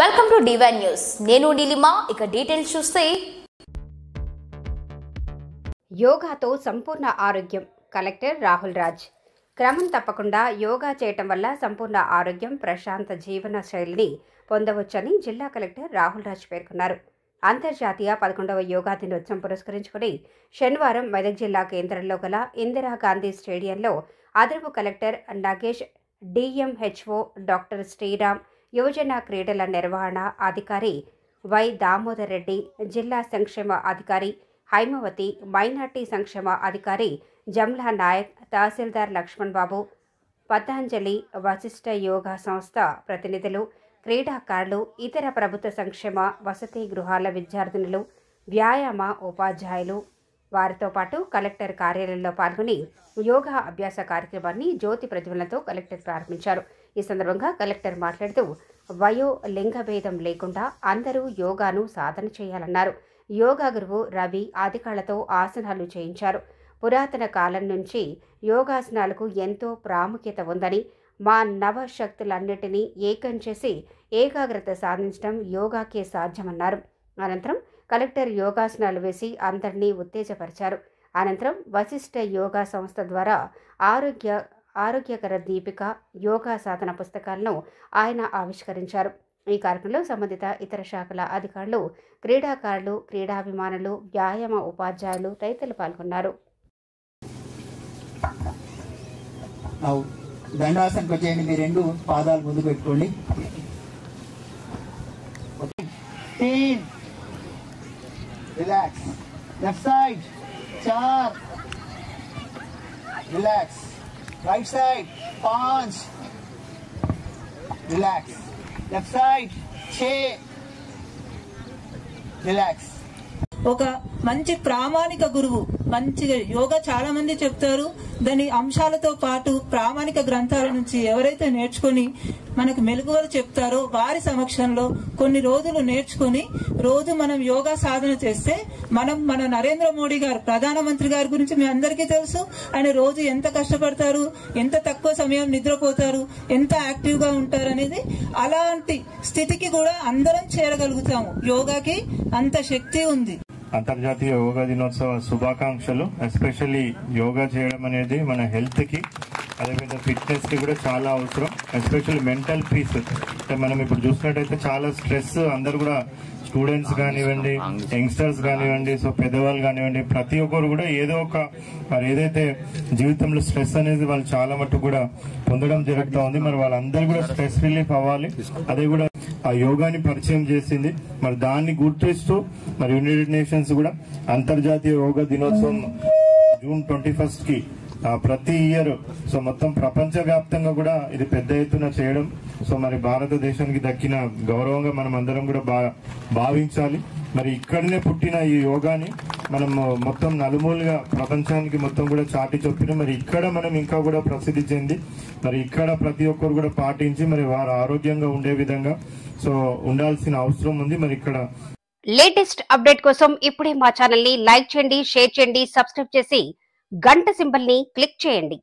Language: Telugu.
Welcome to divine news. నేను నీలిమా. ఇక డీటెయిల్స్ చూస్తే, యోగాతో సంపూర్ణ ఆరోగ్యం. కలెక్టర్ రాహుల్ రాజ్. క్రమం తప్పకుండా యోగా చేయటం వల్ల సంపూర్ణ ఆరోగ్యం, ప్రశాంత జీవన శైలిని పొందవచ్చని జిల్లా కలెక్టర్ రాహుల్ రాజ్ పేర్కొన్నారు. అంతర్జాతీయ 11వ యోగా దినోత్సవం పురస్కరించుకుని శనివారం మెదక్ జిల్లా కేంద్రంలో గల ఇందిరాగాంధీ స్టేడియంలో అదనపు collector Nagesh, DMHO doctor Sriram, యువజన క్రీడల నిర్వహణ అధికారి వై దామోదర్ రెడ్డి, జిల్లా సంక్షేమ అధికారి హైమవతి, మైనార్టీ సంక్షేమ అధికారి జమ్లా నాయక్, తహసీల్దార్ లక్ష్మణ్ బాబు, పతంజలి వశిష్ఠ యోగా సంస్థ ప్రతినిధులు, క్రీడాకారులు, ఇతర ప్రభుత్వ సంక్షేమ వసతి గృహాల విద్యార్థినులు, వ్యాయామ ఉపాధ్యాయులు, వారితో పాటు కలెక్టర్ కార్యాలయంలో పాల్గొని యోగా అభ్యాస కార్యక్రమాన్ని జ్యోతి ప్రజ్వలనతో కలెక్టర్ ప్రారంభించారు. ఈ సందర్భంగా కలెక్టర్ మాట్లాడుతూ, వయో లింగ భేదం లేకుండా అందరూ యోగాను సాధన చేయాలన్నారు. యోగా గురువు రవి ఆదికాళ్లతో ఆసనాలు చేయించారు. పురాతన కాలం నుంచి యోగాసనాలకు ఎంతో ప్రాముఖ్యత ఉందని, మా నవశక్తులన్నిటినీ ఏకం చేసి ఏకాగ్రత సాధించడం యోగాకే సాధ్యమన్నారు. అనంతరం కలెక్టర్ యోగాసనాలు వేసి అందరినీ ఉత్తేజపరిచారు. అనంతరం వశిష్ఠ యోగా సంస్థ ద్వారా ఆరోగ్యకర దీపిక యోగా సాధన పుస్తకాలను ఆయన ఆవిష్కరించారు. ఈ కార్యక్రమంలో సంబంధిత ఇతర శాఖల అధికారులు, క్రీడాకారులు, క్రీడాభిమానులు, వ్యాయామ ఉపాధ్యాయులు తదితరులు పాల్గొన్నారు. దండాసనకు వచ్చేయండి. మీ రెండు పాదాలు ముందు పెట్టుకోండి. Relax. Left side 4, relax. Right side 5, relax. Left side 6, relax. ఒక మంచి ప్రామాణిక గురువు, మంచిగా యోగా చాలా మంది చెప్తారు. దాని అంశాలతో పాటు ప్రామాణిక గ్రంథాల నుంచి ఎవరైతే నేర్చుకుని మనకు మెలకువలు చెప్తారో వారి సమక్షంలో కొన్ని రోజులు నేర్చుకుని రోజు మనం యోగా సాధన చేస్తే మన నరేంద్ర మోడీ గారు, ప్రధానమంత్రి గారి గురించి మీ అందరికీ తెలుసు. ఆయన రోజు ఎంత కష్టపడతారు, ఎంత తక్కువ సమయం నిద్రపోతారు, ఎంత యాక్టివ్ గా ఉంటారు అనేది. అలాంటి స్థితికి కూడా అందరం చేరగలుగుతాము. యోగాకి అంత శక్తి ఉంది. అంతర్జాతీయ యోగా దినోత్సవ శుభాకాంక్షలు. ఎస్పెషల్లీ యోగా చేయడం అనేది మన హెల్త్ కి, అదేవిధంగా ఫిట్నెస్ కి కూడా చాలా అవసరం. Especially mental peace. మనం ఇప్పుడు చూసినట్టయితే చాలా స్ట్రెస్, అందరు కూడా స్టూడెంట్స్ కానివ్వండి, యంగ్స్టర్స్ కానివ్వండి, సో పెద్దవాళ్ళు కానివ్వండి, ప్రతి ఒక్కరు కూడా ఏదో ఒక మరి ఏదైతే జీవితంలో స్ట్రెస్ అనేది వాళ్ళు చాలా మటుకు కూడా పొందడం జరుగుతూ ఉంది. మరి వాళ్ళందరూ కూడా స్ట్రెస్ రిలీఫ్ అవ్వాలి. అదే కూడా ఆ యోగాని పరిచయం చేసింది. మరి దాన్ని గుర్తిస్తూ మరి యునైటెడ్ నేషన్స్ కూడా అంతర్జాతీయ యోగా దినోత్సవం జూన్ 21 కి ప్రతి ఇయర్ సో మొత్తం ప్రపంచవ్యాప్తంగా కూడా ఇది పెద్ద ఎత్తున చేయడం సో మరి భారతదేశానికి దక్కిన గౌరవంగా మనం అందరం కూడా భావించాలి. మరి ఇక్కడనే పుట్టిన ఈ యోగాని మనం మొత్తం నలుమూలుగా ప్రపంచానికి మొత్తం కూడా చాటి చొప్పిన మరి ఇక్కడ మనం ఇంకా కూడా ప్రసిద్ధి చెంది మరి ఇక్కడ ప్రతి ఒక్కరు కూడా పాటించి మరి వారు ఆరోగ్యంగా ఉండే విధంగా సో ఉండాల్సిన అవసరం ఉంది. మరి ఇక్కడ లేటెస్ట్ అప్డేట్ కోసం ఇప్పుడే మా ఛానల్ ని లైక్ చేయండి, షేర్ చేయండి, సబ్స్క్రైబ్ చేసి గంట సింబల్ ని క్లిక్ చేయండి.